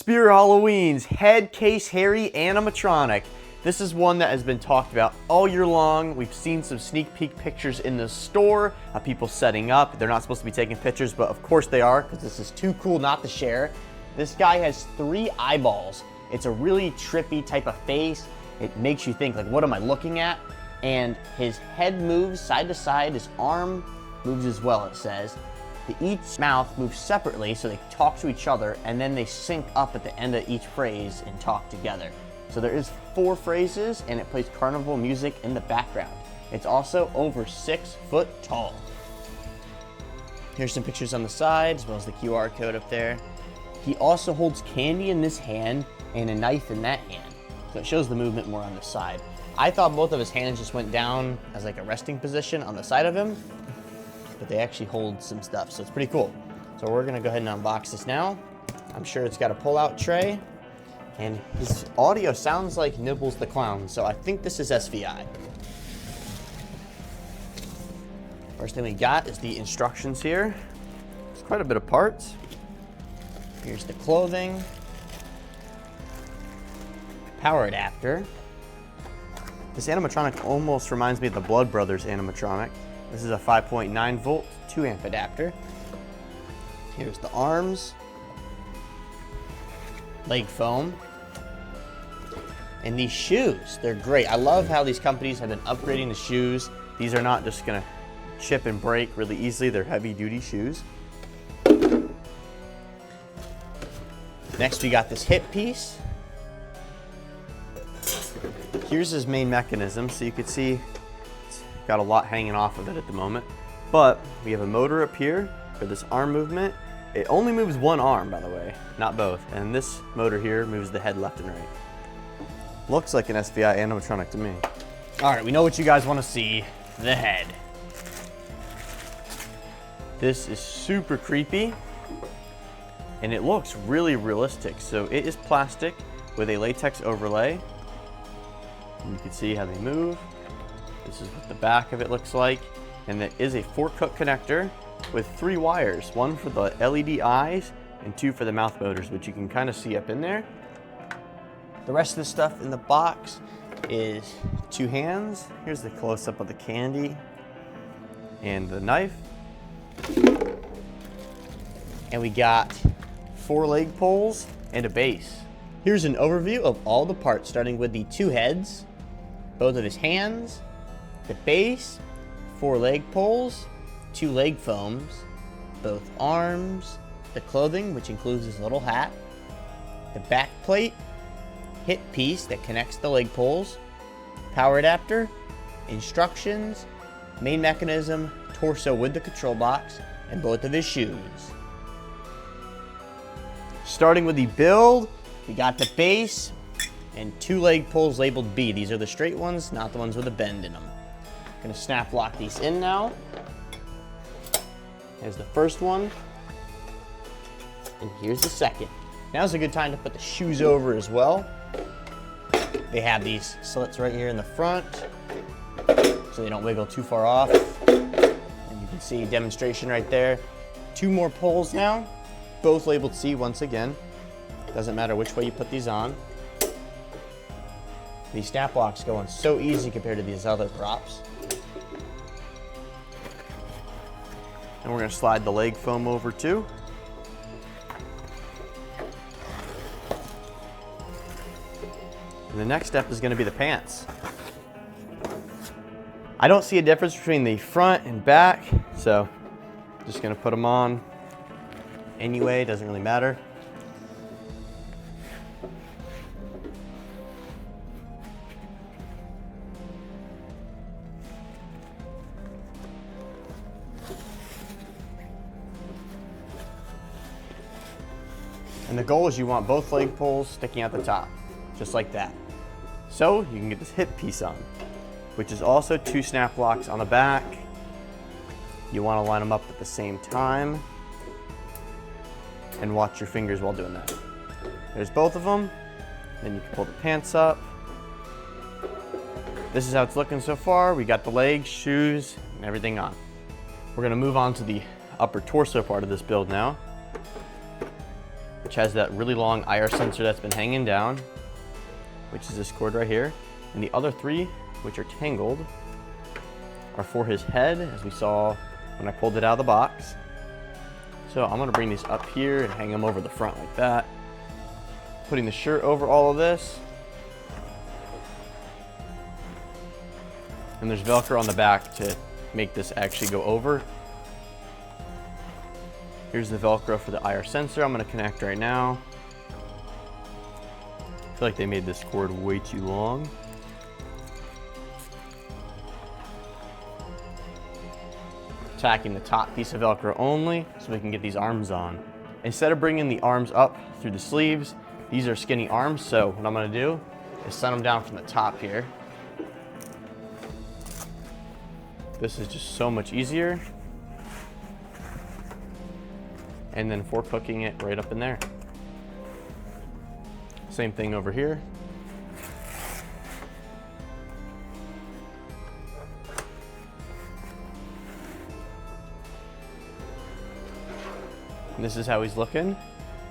Spirit Halloween's Headcase Harry Animatronic. This is one that has been talked about all year long. We've seen some sneak peek pictures in the store of people setting up. They're not supposed to be taking pictures, but of course they are, because this is too cool not to share. This guy has 3 eyeballs. It's a really trippy type of face. It makes you think, like, what am I looking at? And his head moves side to side, his arm moves as well, it says. Each mouth moves separately, so they talk to each other, and then they sync up at the end of each phrase and talk together. So there is 4 phrases, and it plays carnival music in the background. It's also over 6 foot tall. Here's some pictures on the side, as well as the QR code up there. He also holds candy in this hand and a knife in that hand. So it shows the movement more on the side. I thought both of his hands just went down as like a resting position on the side of him, but they actually hold some stuff, so it's pretty cool. So we're gonna go ahead and unbox this now. I'm sure it's got a pull-out tray, and his audio sounds like Nibbles the Clown, so I think this is SVI. First thing we got is the instructions here. There's quite a bit of parts. Here's the clothing, power adapter. This animatronic almost reminds me of the Blood Brothers animatronic. This is a 5.9 volt 2 amp adapter. Here's the arms, leg foam, and these shoes. They're great. I love how these companies have been upgrading the shoes. These are not just gonna chip and break really easily. They're heavy duty shoes. Next we got this hip piece. Here's his main mechanism, so you can see it's got a lot hanging off of it at the moment. But we have a motor up here for this arm movement. It only moves one arm, by the way, not both. And this motor here moves the head left and right. Looks like an SVI animatronic to me. All right, we know what you guys want to see, the head. This is super creepy, and it looks really realistic. So it is plastic with a latex overlay. And you can see how they move. This is what the back of it looks like. And there is a 4-cut connector with 3 wires, 1 for the LED eyes and 2 for the mouth motors, which you can kind of see up in there. The rest of the stuff in the box is 2 hands. Here's the close-up of the candy and the knife. And we got 4 leg poles and a base. Here's an overview of all the parts, starting with the 2 heads, both of his hands, the base, 4 leg poles, 2 leg foams, both arms, the clothing, which includes his little hat, the back plate, hip piece that connects the leg poles, power adapter, instructions, main mechanism, torso with the control box, and both of his shoes. Starting with the build, we got the base and 2 leg poles labeled B. These are the straight ones, not the ones with a bend in them. I'm gonna snap lock these in now. Here's the first one, and here's the second. Now's a good time to put the shoes over as well. They have these slits right here in the front, so they don't wiggle too far off. And you can see demonstration right there. 2 more poles now, both labeled C once again. Doesn't matter which way you put these on. These snap locks go on so easy compared to these other props. And we're gonna slide the leg foam over too. And the next step is gonna be the pants. I don't see a difference between the front and back, so just gonna put them on anyway, doesn't really matter. And the goal is you want both leg poles sticking out the top, just like that. So you can get this hip piece on, which is also 2 snap locks on the back. You want to line them up at the same time and watch your fingers while doing that. There's both of them. Then you can pull the pants up. This is how it's looking so far. We got the legs, shoes, and everything on. We're gonna move on to the upper torso part of this build now. which has that really long IR sensor that's been hanging down, which is this cord right here. And the other 3, which are tangled, are for his head, as we saw when I pulled it out of the box. So I'm gonna bring these up here and hang them over the front like that. Putting the shirt over all of this. And there's Velcro on the back to make this actually go over. Here's the Velcro for the IR sensor I'm gonna connect right now. I feel like they made this cord way too long. Tacking the top piece of Velcro only so we can get these arms on. Instead of bringing the arms up through the sleeves, these are skinny arms, so what I'm gonna do is send them down from the top here. This is just so much easier. And then for hooking it right up in there. Same thing over here. And this is how he's looking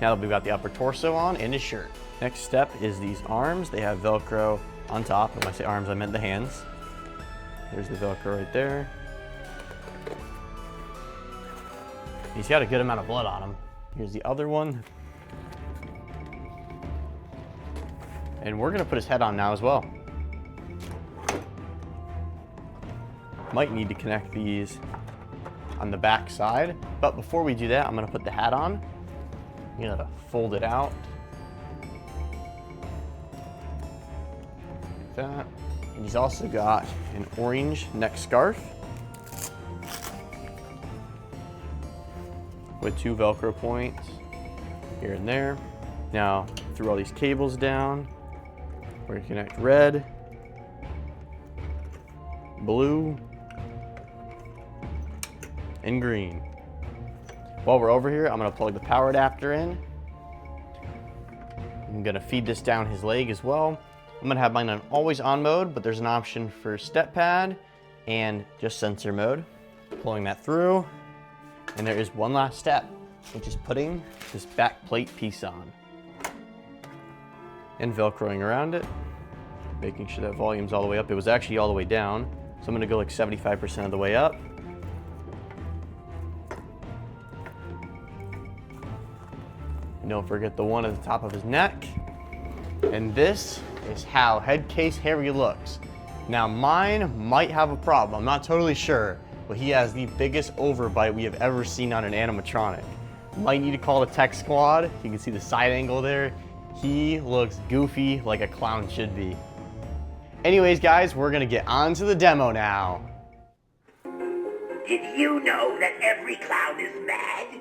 now that we've got the upper torso on and his shirt. Next step is these arms. They have Velcro on top. When I say arms, I meant the hands. There's the Velcro right there. He's got a good amount of blood on him. Here's the other one. And we're gonna put his head on now as well. Might need to connect these on the back side, but before we do that, I'm gonna put the hat on. I'm gonna fold it out like that. And he's also got an orange neck scarf with 2 Velcro points here and there. Now, through all these cables down, we're gonna connect red, blue, and green. While we're over here, I'm gonna plug the power adapter in. I'm gonna feed this down his leg as well. I'm gonna have mine on always on mode, but there's an option for step pad and just sensor mode. Pulling that through, and there is one last step, which is putting this back plate piece on. And Velcroing around it, making sure that volume's all the way up. It was actually all the way down, so I'm gonna go like 75% of the way up. Don't forget the one at the top of his neck. And this is how Headcase Harry looks. Now mine might have a problem, I'm not totally sure, but he has the biggest overbite we have ever seen on an animatronic. Might need to call the tech squad. You can see the side angle there. He looks goofy like a clown should be. Anyways guys, we're gonna get on to the demo now. Did you know that every clown is mad?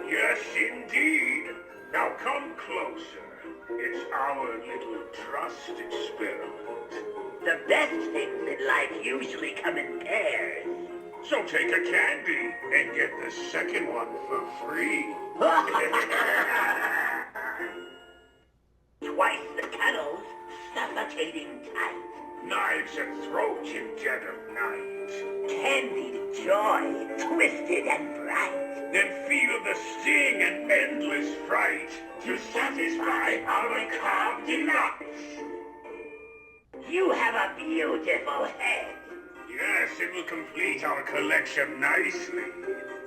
Yes, indeed. Now come closer. It's our little trust experiment. The best things in life usually come in pairs. So take a candy and get the second one for free. Twice the cuddles, suffocating tight. Knives and throats in dead of night. Candied joy, twisted and bright. Then feel the sting and endless fright to satisfy our macabre delights. You have a beautiful head. Yes, it will complete our collection nicely.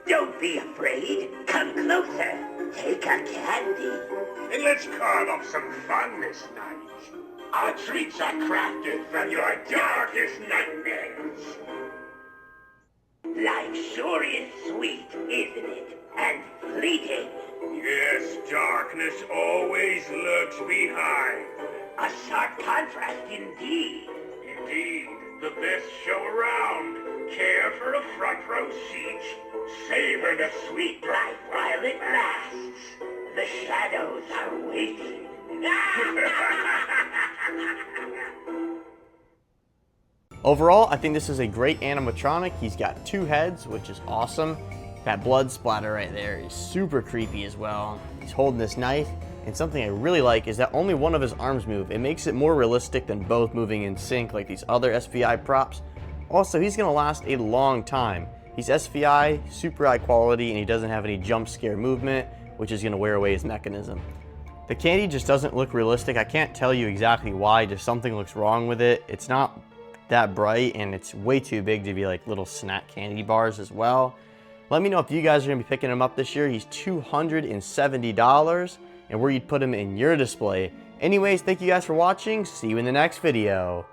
Don't be afraid. Come closer. Take a candy. And let's carve up some fun this night. Our treats are crafted from your darkest nightmares. Life sure is sweet, isn't it? And fleeting. Yes, darkness always lurks behind. A sharp contrast indeed. Indeed, the best show around. Care for a front row seat? Savor the Sweet life while it lasts. The shadows are waiting. Overall, I think this is a great animatronic. He's got 2 heads, which is awesome. That blood splatter right there is super creepy as well. He's holding this knife, and something I really like is that only one of his arms move. It makes it more realistic than both moving in sync like these other SVI props. Also, he's gonna last a long time. He's SVI, super high quality, and he doesn't have any jump scare movement, which is going to wear away his mechanism. The candy just doesn't look realistic. I can't tell you exactly why, just something looks wrong with it. It's not that bright, and it's way too big to be like little snack candy bars as well. Let me know if you guys are going to be picking him up this year. He's $270, and where you'd put him in your display. Anyways, thank you guys for watching. See you in the next video.